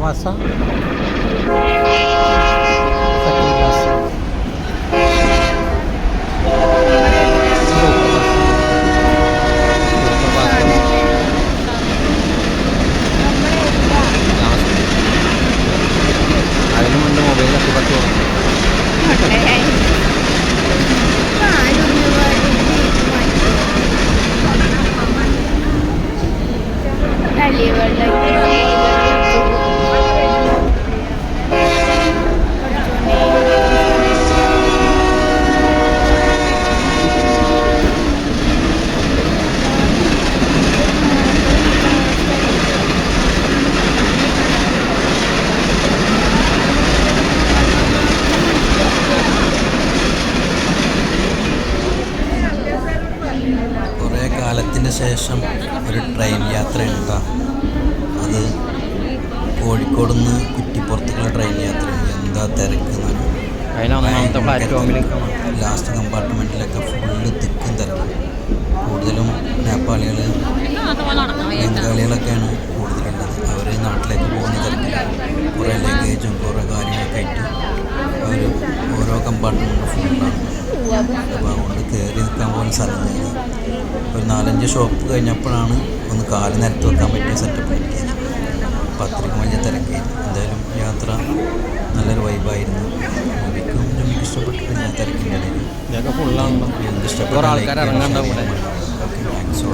masa. അതിന് മുന്നേ മൊബൈലൊക്കെ പറ്റുമോ? കുറേ കാലത്തിന് ശേഷം ഒരു ട്രെയിൻ യാത്ര ഉണ്ടാ. അത് കോഴിക്കോട് നിന്ന് കുറ്റിപ്പുറത്തേക്കുള്ള ട്രെയിൻ യാത്ര. എന്താ തിരക്ക്! ലാസ്റ്റ് കമ്പാർട്ട്മെൻറ്റിലൊക്കെ ഫുള്ള് തിക്കും തിരക്കും. കൂടുതലും നേപ്പാളികൾ, ബംഗാളികളൊക്കെയാണ് കൂടുതലുള്ളത്. അവർ നാട്ടിലേക്ക് പോകുന്ന തിരക്കില്ല. കുറേ ലഗേജും കുറേ കാര്യങ്ങളൊക്കെ ആയിട്ട് അവർ ഓരോ കമ്പാർട്ട്മെൻറ്റും ഫുള്ളാണ്. അപ്പോൾ അതുകൊണ്ട് കയറി നിൽക്കാൻ പോലും സ്ഥലമില്ല. ഒരു 4-5 ഷോപ്പ് കഴിഞ്ഞപ്പോഴാണ് ഒന്ന് കാല് നിരത്ത് വെക്കാൻ പറ്റിയ സെറ്റപ്പ് കിട്ടിയത്. അപ്പോൾ അത്രയ്ക്കും വലിയ തിരക്കായിരുന്നു. എന്തായാലും യാത്ര നല്ലൊരു വൈബായിരുന്നു. എനിക്ക് ഇഷ്ടപ്പെട്ടിട്ട് ഞാൻ തിരക്കിൻ്റെ ഇടയിൽ എന്ത് ഇഷ്ടപ്പെട്ട ഓക്കെ താങ്ക്സ്.